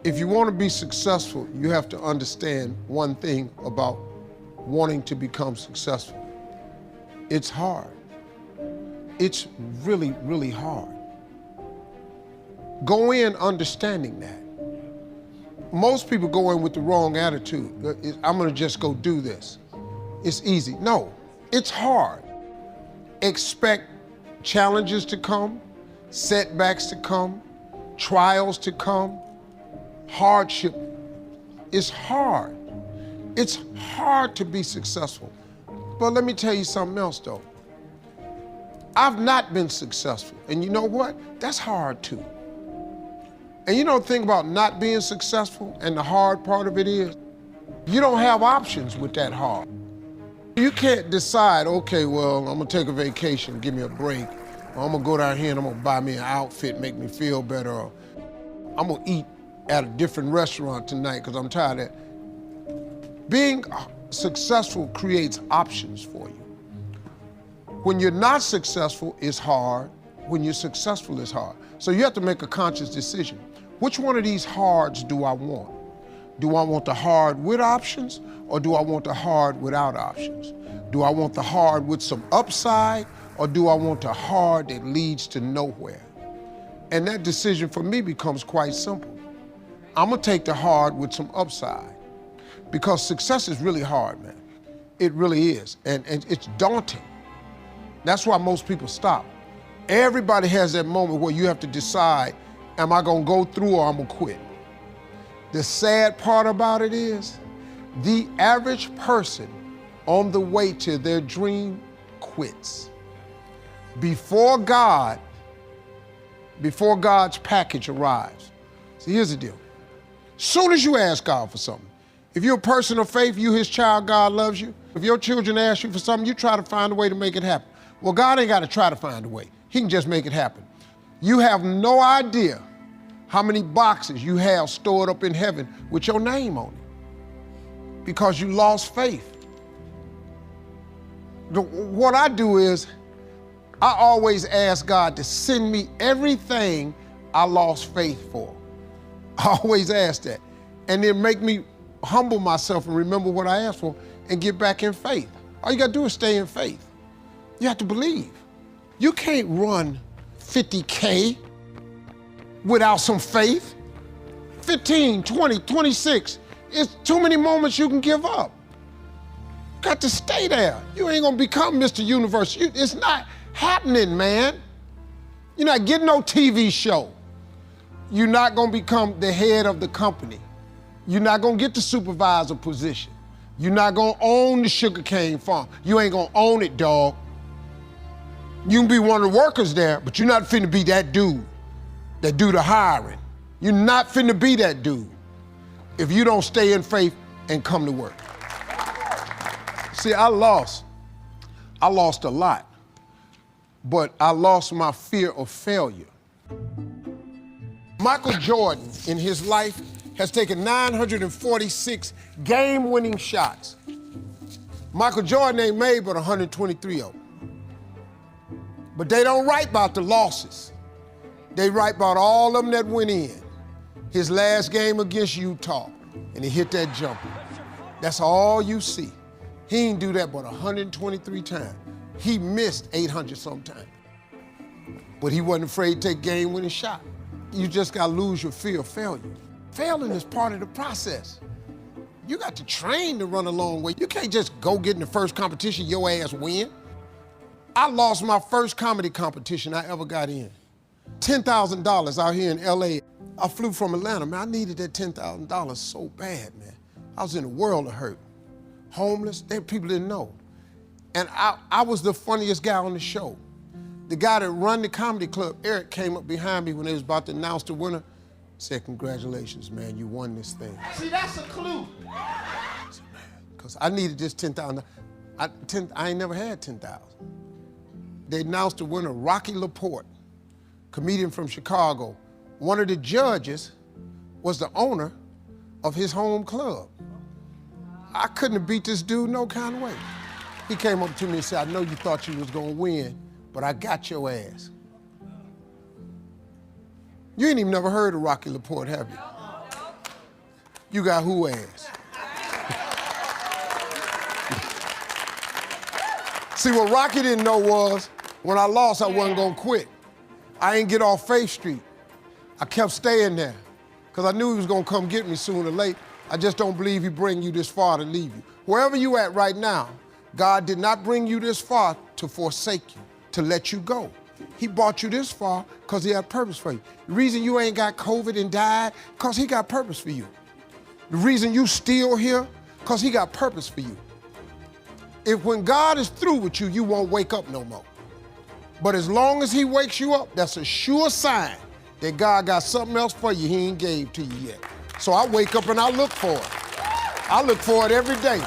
If you want to be successful, you have to understand one thing about wanting to become successful. It's hard. It's really, really hard. Go in understanding that. Most people go in with the wrong attitude. I'm gonna just go do this. It's easy. No, it's hard. Expect challenges to come, setbacks to come, trials to come, hardship. It's hard. It's hard to be successful. But let me tell you something else though. I've not been successful, and you know what? That's hard too. And you know the thing about not being successful and the hard part of it is, you don't have options with that hard. You can't decide, okay, well, I'm gonna take a vacation, give me a break, or I'm gonna go down here and I'm gonna buy me an outfit, make me feel better, or I'm gonna eat at a different restaurant tonight because I'm tired of that. Being successful creates options for you. When you're not successful, it's hard. When you're successful, it's hard. So you have to make a conscious decision. Which one of these hards do I want? Do I want the hard with options, or do I want the hard without options? Do I want the hard with some upside, or do I want the hard that leads to nowhere? And that decision for me becomes quite simple. I'm gonna take the hard with some upside, because success is really hard, man. It really is, and it's daunting. That's why most people stop. Everybody has that moment where you have to decide, am I gonna go through or I'm gonna quit? The sad part about it is, the average person on the way to their dream quits. Before God's package arrives. See, here's the deal. Soon as you ask God for something, if you're a person of faith, you his child, God loves you. If your children ask you for something, you try to find a way to make it happen. Well, God ain't gotta try to find a way. He can just make it happen. You have no idea how many boxes you have stored up in heaven with your name on it because you lost faith. What I do is, I always ask God to send me everything I lost faith for. I always ask that. And then make me humble myself and remember what I asked for and get back in faith. All you gotta do is stay in faith. You have to believe. You can't run 50K without some faith. 15, 20, 26. It's too many moments you can give up. Got to stay there. You ain't gonna become Mr. Universe. It's not happening, man. You're not getting no TV show. You're not gonna become the head of the company. You're not gonna get the supervisor position. You're not gonna own the sugarcane farm. You ain't gonna own it, dog. You can be one of the workers there, but you're not finna be that dude that do the hiring. You're not finna be that dude if you don't stay in faith and come to work. See, I lost a lot, but I lost my fear of failure. Michael Jordan, in his life, has taken 946 game-winning shots. Michael Jordan ain't made but 123 of them. But they don't write about the losses. They write about all of them that went in. His last game against Utah, and he hit that jumper. That's all you see. He didn't do that but 123 times. He missed 800 sometimes. But he wasn't afraid to take game-winning shot. You just gotta lose your fear of failure. Failing is part of the process. You got to train to run a long way. You can't just go get in the first competition, your ass win. I lost my first comedy competition I ever got in. $10,000 out here in LA. I flew from Atlanta, man. I needed that $10,000 so bad, man. I was in a world of hurt. Homeless, people didn't know. And I was the funniest guy on the show. The guy that run the comedy club, Eric, came up behind me when they was about to announce the winner, said, congratulations, man, you won this thing. See, that's a clue. Because I needed this $10,000. I ain't never had $10,000. They announced the winner, Rocky LaPorte, comedian from Chicago. One of the judges was the owner of his home club. I couldn't have beat this dude no kind of way. He came up to me and said, I know you thought you was gonna win, but I got your ass. You ain't even never heard of Rocky LaPorte, have you? You got who ass? See, what Rocky didn't know was, when I lost, I wasn't gonna quit. I ain't get off Faith Street. I kept staying there, because I knew he was gonna come get me sooner or later. I just don't believe he bring you this far to leave you. Wherever you at right now, God did not bring you this far to forsake you, to let you go. He brought you this far because he had purpose for you. The reason you ain't got COVID and died, because he got purpose for you. The reason you still here, because he got purpose for you. If when God is through with you, you won't wake up no more. But as long as he wakes you up, that's a sure sign that God got something else for you he ain't gave to you yet. So I wake up and I look for it. I look for it every day.